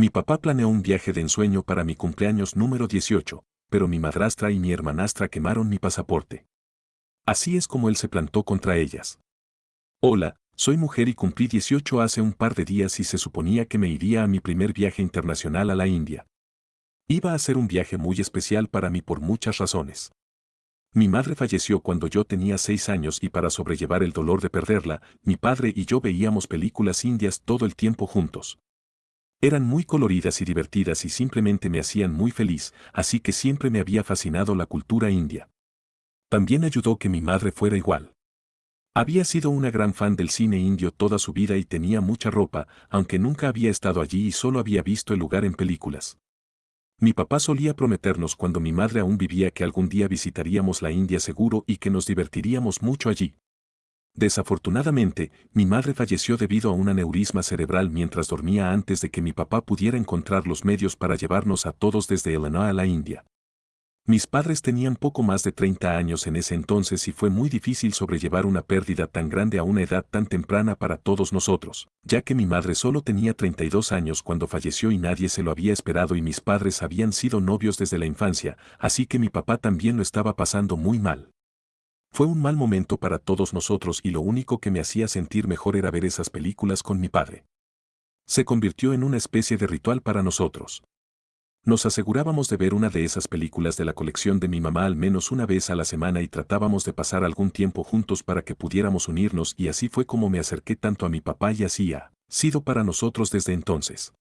Mi papá planeó un viaje de ensueño para mi cumpleaños número 18, pero mi madrastra y mi hermanastra quemaron mi pasaporte. Así es como él se plantó contra ellas. Hola, soy mujer y cumplí 18 hace un par de días y se suponía que me iría a mi primer viaje internacional a la India. Iba a ser un viaje muy especial para mí por muchas razones. Mi madre falleció cuando yo tenía 6 años y para sobrellevar el dolor de perderla, mi padre y yo veíamos películas indias todo el tiempo juntos. Eran muy coloridas y divertidas y simplemente me hacían muy feliz, así que siempre me había fascinado la cultura india. También ayudó que mi madre fuera igual. Había sido una gran fan del cine indio toda su vida y tenía mucha ropa, aunque nunca había estado allí y solo había visto el lugar en películas. Mi papá solía prometernos cuando mi madre aún vivía que algún día visitaríamos la India seguro y que nos divertiríamos mucho allí. Desafortunadamente, mi madre falleció debido a un aneurisma cerebral mientras dormía antes de que mi papá pudiera encontrar los medios para llevarnos a todos desde Illinois a la India. Mis padres tenían poco más de 30 años en ese entonces y fue muy difícil sobrellevar una pérdida tan grande a una edad tan temprana para todos nosotros, ya que mi madre solo tenía 32 años cuando falleció y nadie se lo había esperado y mis padres habían sido novios desde la infancia, así que mi papá también lo estaba pasando muy mal. Fue un mal momento para todos nosotros y lo único que me hacía sentir mejor era ver esas películas con mi padre. Se convirtió en una especie de ritual para nosotros. Nos asegurábamos de ver una de esas películas de la colección de mi mamá al menos una vez a la semana y tratábamos de pasar algún tiempo juntos para que pudiéramos unirnos y así fue como me acerqué tanto a mi papá y así ha sido para nosotros desde entonces.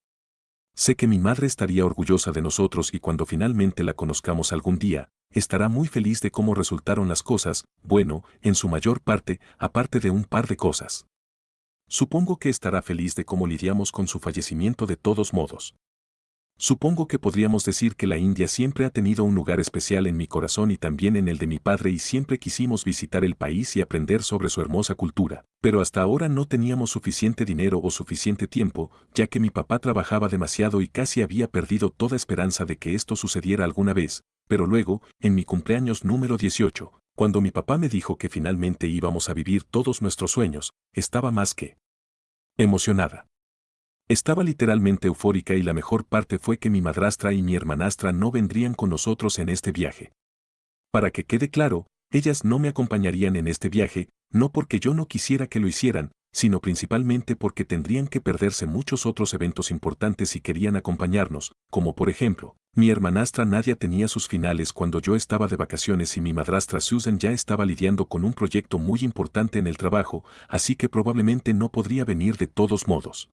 Sé que mi madre estaría orgullosa de nosotros y cuando finalmente la conozcamos algún día, estará muy feliz de cómo resultaron las cosas, bueno, en su mayor parte, aparte de un par de cosas. Supongo que estará feliz de cómo lidiamos con su fallecimiento de todos modos. Supongo que podríamos decir que la India siempre ha tenido un lugar especial en mi corazón y también en el de mi padre y siempre quisimos visitar el país y aprender sobre su hermosa cultura, pero hasta ahora no teníamos suficiente dinero o suficiente tiempo, ya que mi papá trabajaba demasiado y casi había perdido toda esperanza de que esto sucediera alguna vez, pero luego, en mi cumpleaños número 18, cuando mi papá me dijo que finalmente íbamos a vivir todos nuestros sueños, estaba más que emocionada. Estaba literalmente eufórica y la mejor parte fue que mi madrastra y mi hermanastra no vendrían con nosotros en este viaje. Para que quede claro, ellas no me acompañarían en este viaje, no porque yo no quisiera que lo hicieran, sino principalmente porque tendrían que perderse muchos otros eventos importantes si querían acompañarnos, como por ejemplo, mi hermanastra Nadia tenía sus finales cuando yo estaba de vacaciones y mi madrastra Susan ya estaba lidiando con un proyecto muy importante en el trabajo, así que probablemente no podría venir de todos modos.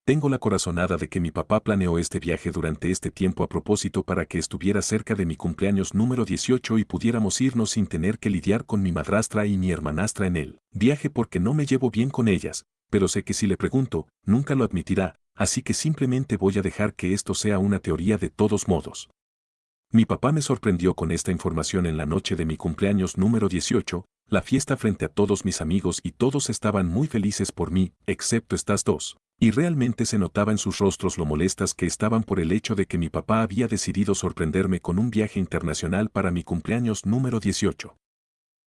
Tengo la corazonada de que mi papá planeó este viaje durante este tiempo a propósito para que estuviera cerca de mi cumpleaños número 18 y pudiéramos irnos sin tener que lidiar con mi madrastra y mi hermanastra en él. Viaje porque no me llevo bien con ellas, pero sé que si le pregunto, nunca lo admitirá, así que simplemente voy a dejar que esto sea una teoría de todos modos. Mi papá me sorprendió con esta información en la noche de mi cumpleaños número 18, la fiesta frente a todos mis amigos y todos estaban muy felices por mí, excepto estas dos. Y realmente se notaba en sus rostros lo molestas que estaban por el hecho de que mi papá había decidido sorprenderme con un viaje internacional para mi cumpleaños número 18.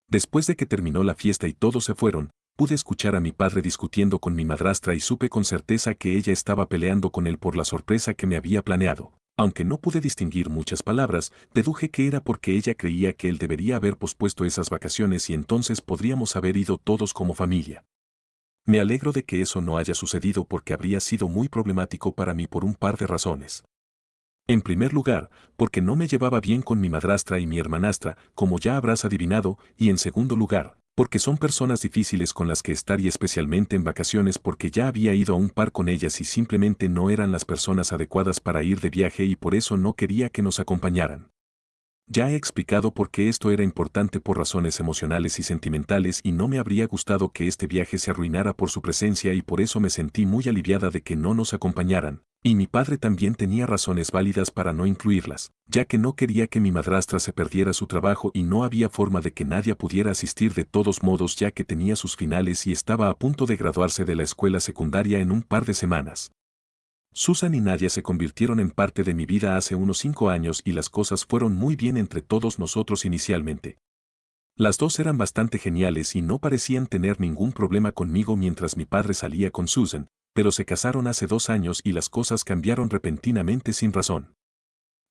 Después de que terminó la fiesta y todos se fueron, pude escuchar a mi padre discutiendo con mi madrastra y supe con certeza que ella estaba peleando con él por la sorpresa que me había planeado. Aunque no pude distinguir muchas palabras, deduje que era porque ella creía que él debería haber pospuesto esas vacaciones y entonces podríamos haber ido todos como familia. Me alegro de que eso no haya sucedido porque habría sido muy problemático para mí por un par de razones. En primer lugar, porque no me llevaba bien con mi madrastra y mi hermanastra, como ya habrás adivinado, y en segundo lugar, porque son personas difíciles con las que estar y especialmente en vacaciones porque ya había ido a un par con ellas y simplemente no eran las personas adecuadas para ir de viaje y por eso no quería que nos acompañaran. Ya he explicado por qué esto era importante por razones emocionales y sentimentales y no me habría gustado que este viaje se arruinara por su presencia y por eso me sentí muy aliviada de que no nos acompañaran. Y mi padre también tenía razones válidas para no incluirlas, ya que no quería que mi madrastra se perdiera su trabajo y no había forma de que nadie pudiera asistir de todos modos ya que tenía sus finales y estaba a punto de graduarse de la escuela secundaria en un par de semanas. Susan y Nadia se convirtieron en parte de mi vida hace unos 5 años y las cosas fueron muy bien entre todos nosotros inicialmente. Las dos eran bastante geniales y no parecían tener ningún problema conmigo mientras mi padre salía con Susan, pero se casaron hace 2 años y las cosas cambiaron repentinamente sin razón.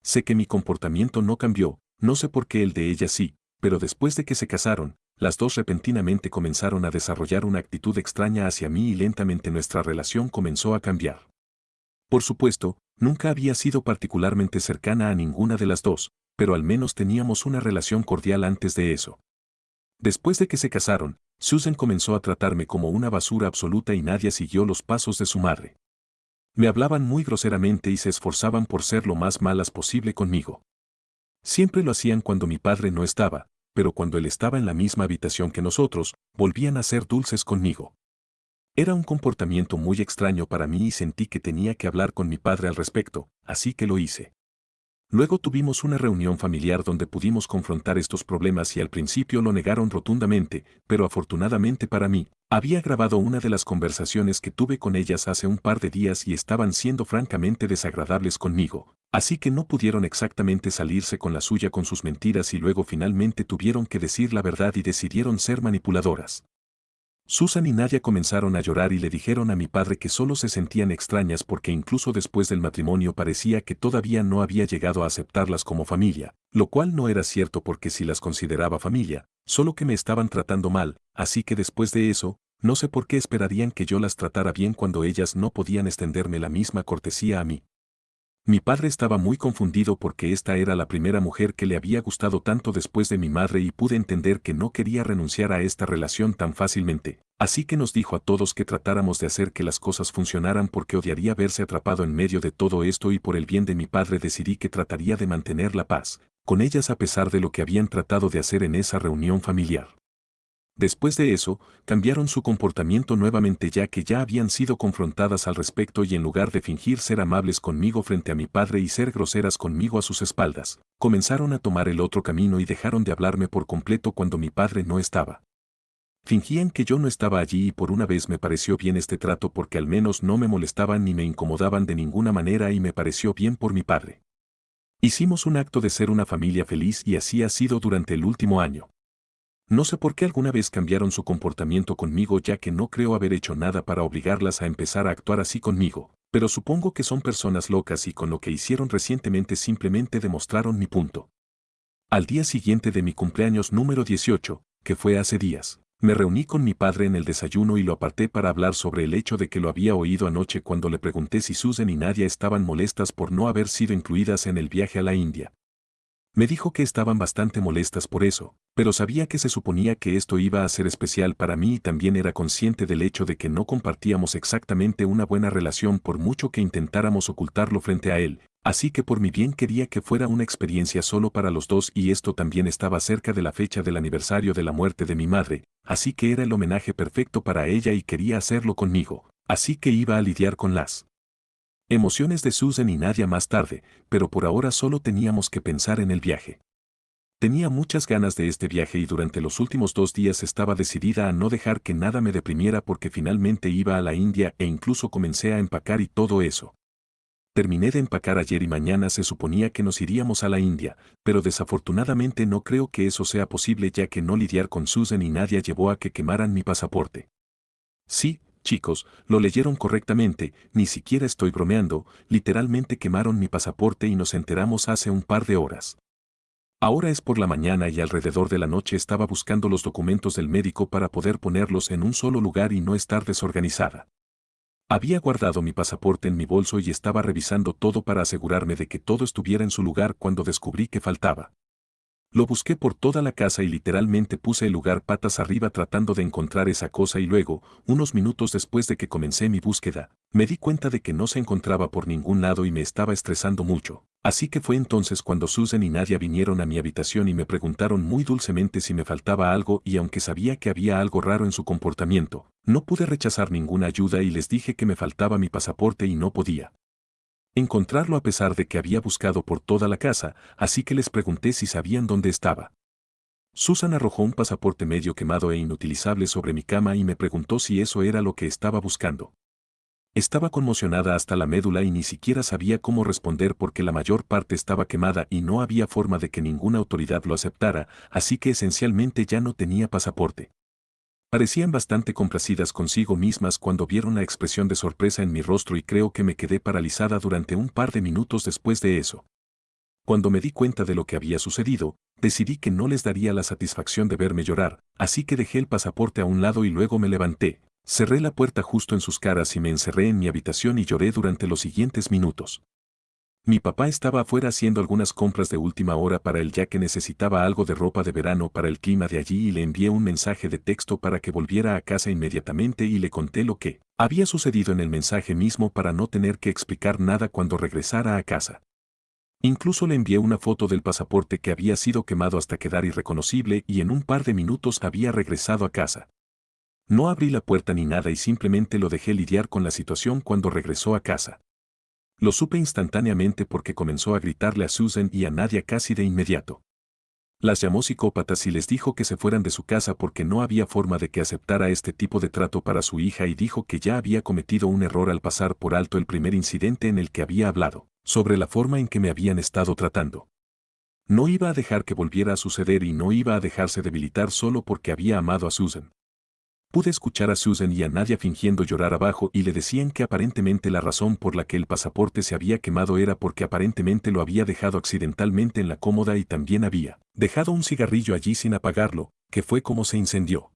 Sé que mi comportamiento no cambió, no sé por qué el de ella sí, pero después de que se casaron, las dos repentinamente comenzaron a desarrollar una actitud extraña hacia mí y lentamente nuestra relación comenzó a cambiar. Por supuesto, nunca había sido particularmente cercana a ninguna de las dos, pero al menos teníamos una relación cordial antes de eso. Después de que se casaron, Susan comenzó a tratarme como una basura absoluta y Nadia siguió los pasos de su madre. Me hablaban muy groseramente y se esforzaban por ser lo más malas posible conmigo. Siempre lo hacían cuando mi padre no estaba, pero cuando él estaba en la misma habitación que nosotros, volvían a ser dulces conmigo. Era un comportamiento muy extraño para mí y sentí que tenía que hablar con mi padre al respecto, así que lo hice. Luego tuvimos una reunión familiar donde pudimos confrontar estos problemas y al principio lo negaron rotundamente, pero afortunadamente para mí, había grabado una de las conversaciones que tuve con ellas hace un par de días y estaban siendo francamente desagradables conmigo, así que no pudieron exactamente salirse con la suya con sus mentiras y luego finalmente tuvieron que decir la verdad y decidieron ser manipuladoras. Susan y Nadia comenzaron a llorar y le dijeron a mi padre que solo se sentían extrañas porque incluso después del matrimonio parecía que todavía no había llegado a aceptarlas como familia, lo cual no era cierto porque si las consideraba familia, solo que me estaban tratando mal, así que después de eso, no sé por qué esperarían que yo las tratara bien cuando ellas no podían extenderme la misma cortesía a mí. Mi padre estaba muy confundido porque esta era la primera mujer que le había gustado tanto después de mi madre y pude entender que no quería renunciar a esta relación tan fácilmente, así que nos dijo a todos que tratáramos de hacer que las cosas funcionaran porque odiaría verse atrapado en medio de todo esto y por el bien de mi padre decidí que trataría de mantener la paz con ellas a pesar de lo que habían tratado de hacer en esa reunión familiar. Después de eso, cambiaron su comportamiento nuevamente ya que ya habían sido confrontadas al respecto y en lugar de fingir ser amables conmigo frente a mi padre y ser groseras conmigo a sus espaldas, comenzaron a tomar el otro camino y dejaron de hablarme por completo cuando mi padre no estaba. Fingían que yo no estaba allí y por una vez me pareció bien este trato porque al menos no me molestaban ni me incomodaban de ninguna manera y me pareció bien por mi padre. Hicimos un acto de ser una familia feliz y así ha sido durante el último año. No sé por qué alguna vez cambiaron su comportamiento conmigo ya que no creo haber hecho nada para obligarlas a empezar a actuar así conmigo, pero supongo que son personas locas y con lo que hicieron recientemente simplemente demostraron mi punto. Al día siguiente de mi cumpleaños número 18, que fue hace días, me reuní con mi padre en el desayuno y lo aparté para hablar sobre el hecho de que lo había oído anoche cuando le pregunté si Susan y Nadia estaban molestas por no haber sido incluidas en el viaje a la India. Me dijo que estaban bastante molestas por eso, pero sabía que se suponía que esto iba a ser especial para mí y también era consciente del hecho de que no compartíamos exactamente una buena relación por mucho que intentáramos ocultarlo frente a él, así que por mi bien quería que fuera una experiencia solo para los dos y esto también estaba cerca de la fecha del aniversario de la muerte de mi madre, así que era el homenaje perfecto para ella y quería hacerlo conmigo, así que iba a lidiar con las emociones de Susan y Nadia más tarde, pero por ahora solo teníamos que pensar en el viaje. Tenía muchas ganas de este viaje y durante los últimos 2 días estaba decidida a no dejar que nada me deprimiera porque finalmente iba a la India e incluso comencé a empacar y todo eso. Terminé de empacar ayer y mañana se suponía que nos iríamos a la India, pero desafortunadamente no creo que eso sea posible ya que no lidiar con Susan y Nadia llevó a que quemaran mi pasaporte. Sí, chicos, lo leyeron correctamente, ni siquiera estoy bromeando, literalmente quemaron mi pasaporte y nos enteramos hace un par de horas. Ahora es por la mañana y alrededor de la noche estaba buscando los documentos del médico para poder ponerlos en un solo lugar y no estar desorganizada. Había guardado mi pasaporte en mi bolso y estaba revisando todo para asegurarme de que todo estuviera en su lugar cuando descubrí que faltaba. Lo busqué por toda la casa y literalmente puse el lugar patas arriba tratando de encontrar esa cosa y luego, unos minutos después de que comencé mi búsqueda, me di cuenta de que no se encontraba por ningún lado y me estaba estresando mucho. Así que fue entonces cuando Susan y Nadia vinieron a mi habitación y me preguntaron muy dulcemente si me faltaba algo y aunque sabía que había algo raro en su comportamiento, no pude rechazar ninguna ayuda y les dije que me faltaba mi pasaporte y no podía encontrarlo a pesar de que había buscado por toda la casa, así que les pregunté si sabían dónde estaba. Susan arrojó un pasaporte medio quemado e inutilizable sobre mi cama y me preguntó si eso era lo que estaba buscando. Estaba conmocionada hasta la médula y ni siquiera sabía cómo responder porque la mayor parte estaba quemada y no había forma de que ninguna autoridad lo aceptara, así que esencialmente ya no tenía pasaporte. Parecían bastante complacidas consigo mismas cuando vieron la expresión de sorpresa en mi rostro y creo que me quedé paralizada durante un par de minutos después de eso. Cuando me di cuenta de lo que había sucedido, decidí que no les daría la satisfacción de verme llorar, así que dejé el pasaporte a un lado y luego me levanté, cerré la puerta justo en sus caras y me encerré en mi habitación y lloré durante los siguientes minutos. Mi papá estaba afuera haciendo algunas compras de última hora para él ya que necesitaba algo de ropa de verano para el clima de allí y le envié un mensaje de texto para que volviera a casa inmediatamente y le conté lo que había sucedido en el mensaje mismo para no tener que explicar nada cuando regresara a casa. Incluso le envié una foto del pasaporte que había sido quemado hasta quedar irreconocible y en un par de minutos había regresado a casa. No abrí la puerta ni nada y simplemente lo dejé lidiar con la situación cuando regresó a casa. Lo supe instantáneamente porque comenzó a gritarle a Susan y a Nadia casi de inmediato. Las llamó psicópatas y les dijo que se fueran de su casa porque no había forma de que aceptara este tipo de trato para su hija y dijo que ya había cometido un error al pasar por alto el primer incidente en el que había hablado, sobre la forma en que me habían estado tratando. No iba a dejar que volviera a suceder y no iba a dejarse debilitar solo porque había amado a Susan. Pude escuchar a Susan y a Nadia fingiendo llorar abajo y le decían que aparentemente la razón por la que el pasaporte se había quemado era porque aparentemente lo había dejado accidentalmente en la cómoda y también había dejado un cigarrillo allí sin apagarlo, que fue como se incendió.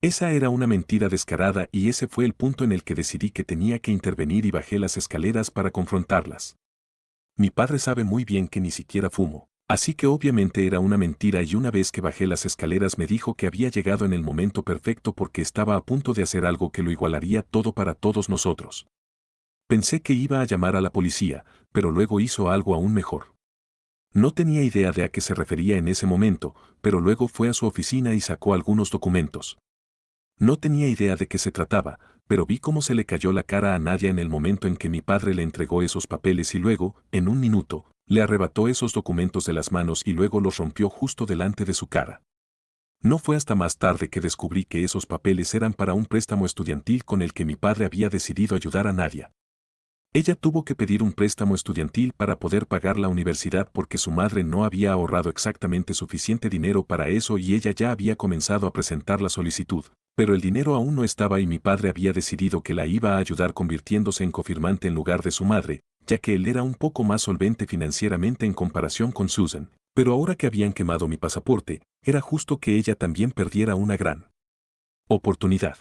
Esa era una mentira descarada y ese fue el punto en el que decidí que tenía que intervenir y bajé las escaleras para confrontarlas. Mi padre sabe muy bien que ni siquiera fumo. Así que obviamente era una mentira y una vez que bajé las escaleras me dijo que había llegado en el momento perfecto porque estaba a punto de hacer algo que lo igualaría todo para todos nosotros. Pensé que iba a llamar a la policía, pero luego hizo algo aún mejor. No tenía idea de a qué se refería en ese momento, pero luego fue a su oficina y sacó algunos documentos. No tenía idea de qué se trataba, pero vi cómo se le cayó la cara a Nadia en el momento en que mi padre le entregó esos papeles y luego, en un minuto, le arrebató esos documentos de las manos y luego los rompió justo delante de su cara. No fue hasta más tarde que descubrí que esos papeles eran para un préstamo estudiantil con el que mi padre había decidido ayudar a Nadia. Ella tuvo que pedir un préstamo estudiantil para poder pagar la universidad porque su madre no había ahorrado exactamente suficiente dinero para eso y ella ya había comenzado a presentar la solicitud. Pero el dinero aún no estaba y mi padre había decidido que la iba a ayudar convirtiéndose en cofirmante en lugar de su madre, ya que él era un poco más solvente financieramente en comparación con Susan. Pero ahora que habían quemado mi pasaporte, era justo que ella también perdiera una gran oportunidad.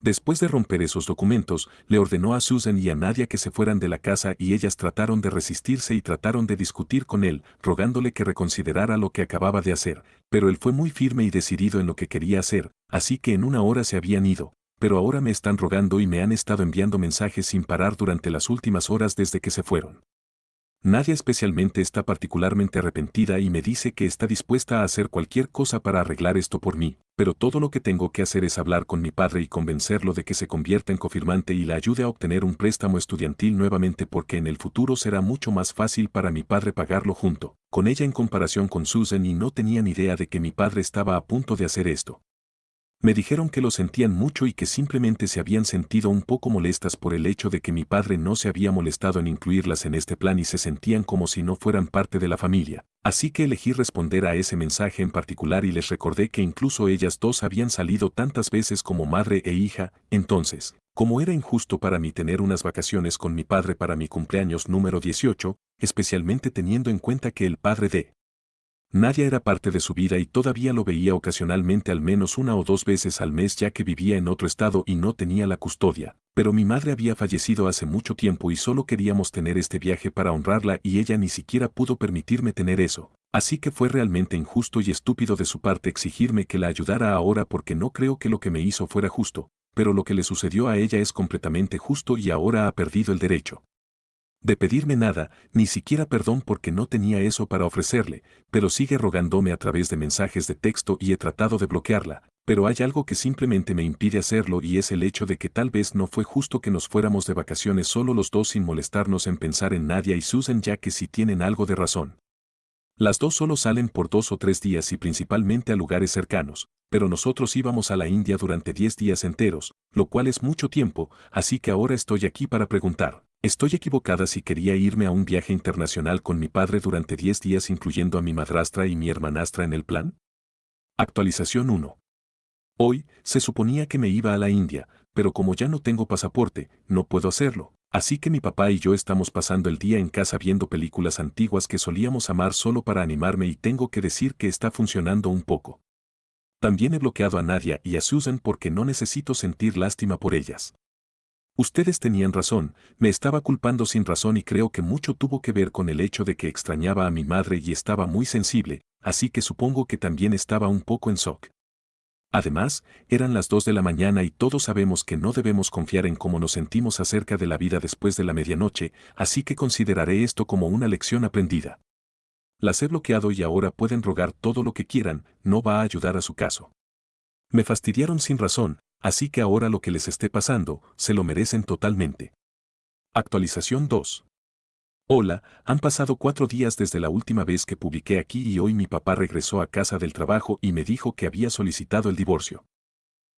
Después de romper esos documentos, le ordenó a Susan y a Nadia que se fueran de la casa y ellas trataron de resistirse y trataron de discutir con él, rogándole que reconsiderara lo que acababa de hacer, pero él fue muy firme y decidido en lo que quería hacer, así que en una hora se habían ido, pero ahora me están rogando y me han estado enviando mensajes sin parar durante las últimas horas desde que se fueron. Nadia especialmente está particularmente arrepentida y me dice que está dispuesta a hacer cualquier cosa para arreglar esto por mí, pero todo lo que tengo que hacer es hablar con mi padre y convencerlo de que se convierta en cofirmante y la ayude a obtener un préstamo estudiantil nuevamente porque en el futuro será mucho más fácil para mi padre pagarlo junto con ella en comparación con Susan y no tenían idea de que mi padre estaba a punto de hacer esto. Me dijeron que lo sentían mucho y que simplemente se habían sentido un poco molestas por el hecho de que mi padre no se había molestado en incluirlas en este plan y se sentían como si no fueran parte de la familia. Así que elegí responder a ese mensaje en particular y les recordé que incluso ellas dos habían salido tantas veces como madre e hija, entonces, como era injusto para mí tener unas vacaciones con mi padre para mi cumpleaños número 18, especialmente teniendo en cuenta que el padre de Nadia era parte de su vida y todavía lo veía ocasionalmente al menos una o dos veces al mes ya que vivía en otro estado y no tenía la custodia. Pero mi madre había fallecido hace mucho tiempo y solo queríamos tener este viaje para honrarla y ella ni siquiera pudo permitirme tener eso. Así que fue realmente injusto y estúpido de su parte exigirme que la ayudara ahora porque no creo que lo que me hizo fuera justo, pero lo que le sucedió a ella es completamente justo y ahora ha perdido el derecho de pedirme nada, ni siquiera perdón porque no tenía eso para ofrecerle, pero sigue rogándome a través de mensajes de texto y he tratado de bloquearla, pero hay algo que simplemente me impide hacerlo y es el hecho de que tal vez no fue justo que nos fuéramos de vacaciones solo los dos sin molestarnos en pensar en Nadia y Susan ya que sí tienen algo de razón. Las dos solo salen por 2 o 3 días y principalmente a lugares cercanos, pero nosotros íbamos a la India durante 10 días enteros, lo cual es mucho tiempo, así que ahora estoy aquí para preguntar. ¿Estoy equivocada si quería irme a un viaje internacional con mi padre durante 10 días incluyendo a mi madrastra y mi hermanastra en el plan? Actualización 1. Hoy, se suponía que me iba a la India, pero como ya no tengo pasaporte, no puedo hacerlo. Así que mi papá y yo estamos pasando el día en casa viendo películas antiguas que solíamos amar solo para animarme y tengo que decir que está funcionando un poco. También he bloqueado a Nadia y a Susan porque no necesito sentir lástima por ellas. Ustedes tenían razón, me estaba culpando sin razón y creo que mucho tuvo que ver con el hecho de que extrañaba a mi madre y estaba muy sensible, así que supongo que también estaba un poco en shock. Además, eran las 2 de la mañana y todos sabemos que no debemos confiar en cómo nos sentimos acerca de la vida después de la medianoche, así que consideraré esto como una lección aprendida. Las he bloqueado y ahora pueden rogar todo lo que quieran, no va a ayudar a su caso. Me fastidiaron sin razón, así que ahora lo que les esté pasando, se lo merecen totalmente. Actualización 2. Hola, han pasado 4 días desde la última vez que publiqué aquí y hoy mi papá regresó a casa del trabajo y me dijo que había solicitado el divorcio.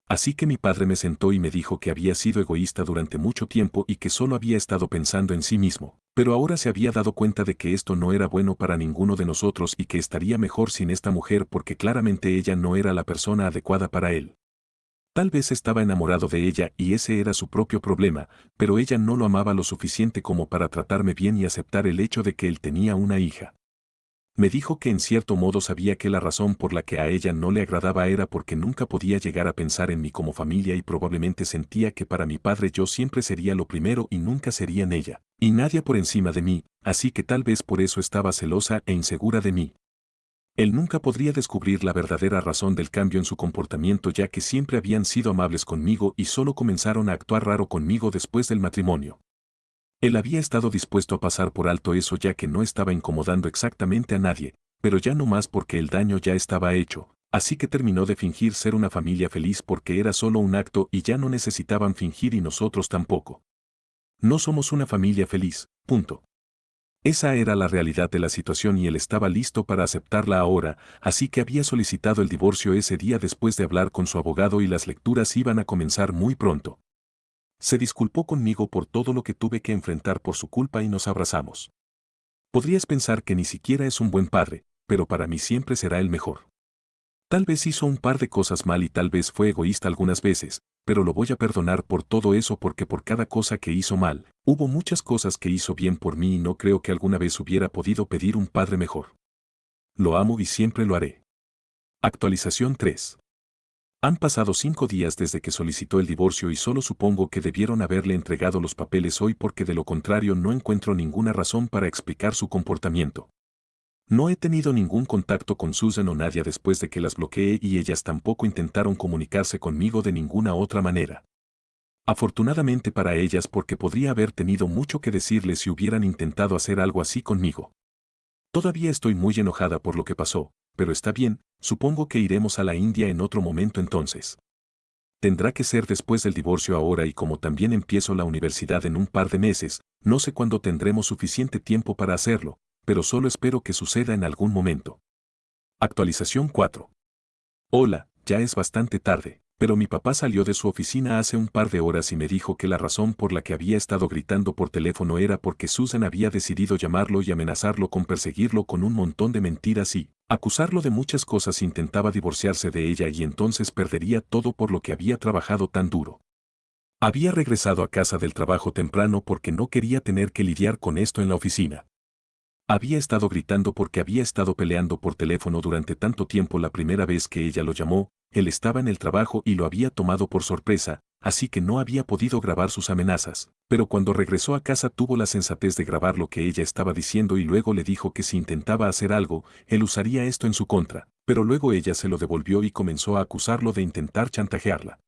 Así que mi padre me sentó y me dijo que había sido egoísta durante mucho tiempo y que solo había estado pensando en sí mismo, pero ahora se había dado cuenta de que esto no era bueno para ninguno de nosotros y que estaría mejor sin esta mujer porque claramente ella no era la persona adecuada para él. Tal vez estaba enamorado de ella y ese era su propio problema, pero ella no lo amaba lo suficiente como para tratarme bien y aceptar el hecho de que él tenía una hija. Me dijo que en cierto modo sabía que la razón por la que a ella no le agradaba era porque nunca podía llegar a pensar en mí como familia y probablemente sentía que para mi padre yo siempre sería lo primero y nunca sería en ella, y nadie por encima de mí, así que tal vez por eso estaba celosa e insegura de mí. Él nunca podría descubrir la verdadera razón del cambio en su comportamiento ya que siempre habían sido amables conmigo y solo comenzaron a actuar raro conmigo después del matrimonio. Él había estado dispuesto a pasar por alto eso ya que no estaba incomodando exactamente a nadie, pero ya no más porque el daño ya estaba hecho, así que terminó de fingir ser una familia feliz porque era solo un acto y ya no necesitaban fingir y nosotros tampoco. No somos una familia feliz, punto. Esa era la realidad de la situación y él estaba listo para aceptarla ahora, así que había solicitado el divorcio ese día después de hablar con su abogado y las lecturas iban a comenzar muy pronto. Se disculpó conmigo por todo lo que tuve que enfrentar por su culpa y nos abrazamos. Podrías pensar que ni siquiera es un buen padre, pero para mí siempre será el mejor. Tal vez hizo un par de cosas mal y tal vez fue egoísta algunas veces, pero lo voy a perdonar por todo eso porque por cada cosa que hizo mal, hubo muchas cosas que hizo bien por mí y no creo que alguna vez hubiera podido pedir un padre mejor. Lo amo y siempre lo haré. Actualización 3. Han pasado 5 días desde que solicitó el divorcio y solo supongo que debieron haberle entregado los papeles hoy porque de lo contrario no encuentro ninguna razón para explicar su comportamiento. No he tenido ningún contacto con Susan o Nadia después de que las bloqueé y ellas tampoco intentaron comunicarse conmigo de ninguna otra manera. Afortunadamente para ellas porque podría haber tenido mucho que decirles si hubieran intentado hacer algo así conmigo. Todavía estoy muy enojada por lo que pasó, pero está bien, supongo que iremos a la India en otro momento entonces. Tendrá que ser después del divorcio ahora y como también empiezo la universidad en un par de meses, no sé cuándo tendremos suficiente tiempo para hacerlo, pero solo espero que suceda en algún momento. Actualización 4. Hola, ya es bastante tarde, pero mi papá salió de su oficina hace un par de horas y me dijo que la razón por la que había estado gritando por teléfono era porque Susan había decidido llamarlo y amenazarlo con perseguirlo con un montón de mentiras y acusarlo de muchas cosas. Intentaba divorciarse de ella y entonces perdería todo por lo que había trabajado tan duro. Había regresado a casa del trabajo temprano porque no quería tener que lidiar con esto en la oficina. Había estado gritando porque había estado peleando por teléfono durante tanto tiempo. La primera vez que ella lo llamó, él estaba en el trabajo y lo había tomado por sorpresa, así que no había podido grabar sus amenazas. Pero cuando regresó a casa tuvo la sensatez de grabar lo que ella estaba diciendo y luego le dijo que si intentaba hacer algo, él usaría esto en su contra. Pero luego ella se lo devolvió y comenzó a acusarlo de intentar chantajearla.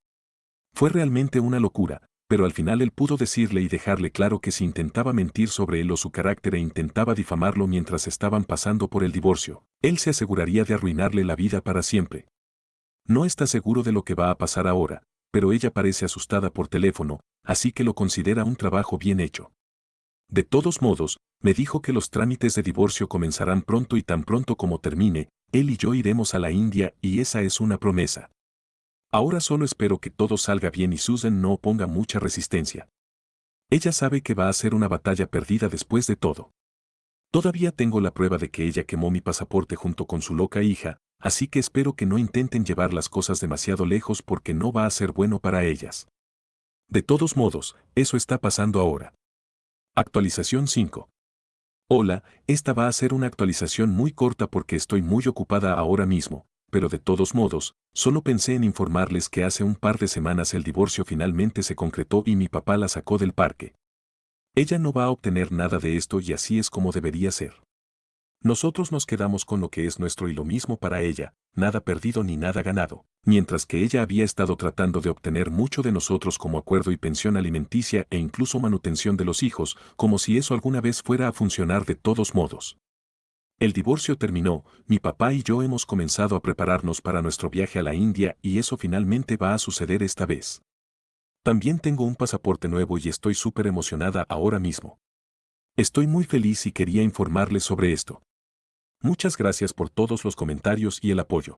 Fue realmente una locura, pero al final él pudo decirle y dejarle claro que si intentaba mentir sobre él o su carácter e intentaba difamarlo mientras estaban pasando por el divorcio, él se aseguraría de arruinarle la vida para siempre. No está seguro de lo que va a pasar ahora, pero ella parece asustada por teléfono, así que lo considera un trabajo bien hecho. De todos modos, me dijo que los trámites de divorcio comenzarán pronto y tan pronto como termine, él y yo iremos a la India y esa es una promesa. Ahora solo espero que todo salga bien y Susan no oponga mucha resistencia. Ella sabe que va a ser una batalla perdida después de todo. Todavía tengo la prueba de que ella quemó mi pasaporte junto con su loca hija, Así que espero que no intenten llevar las cosas demasiado lejos porque no va a ser bueno para ellas. De todos modos, eso está pasando ahora. Actualización 5. Hola, esta va a ser una actualización muy corta porque estoy muy ocupada ahora mismo, pero de todos modos, solo pensé en informarles que hace un par de semanas el divorcio finalmente se concretó y mi papá la sacó del parque. Ella no va a obtener nada de esto y así es como debería ser. Nosotros nos quedamos con lo que es nuestro y lo mismo para ella, nada perdido ni nada ganado, mientras que ella había estado tratando de obtener mucho de nosotros como acuerdo y pensión alimenticia e incluso manutención de los hijos, como si eso alguna vez fuera a funcionar de todos modos. El divorcio terminó, mi papá y yo hemos comenzado a prepararnos para nuestro viaje a la India y eso finalmente va a suceder esta vez. También tengo un pasaporte nuevo y estoy súper emocionada ahora mismo. Estoy muy feliz y quería informarles sobre esto. Muchas gracias por todos los comentarios y el apoyo.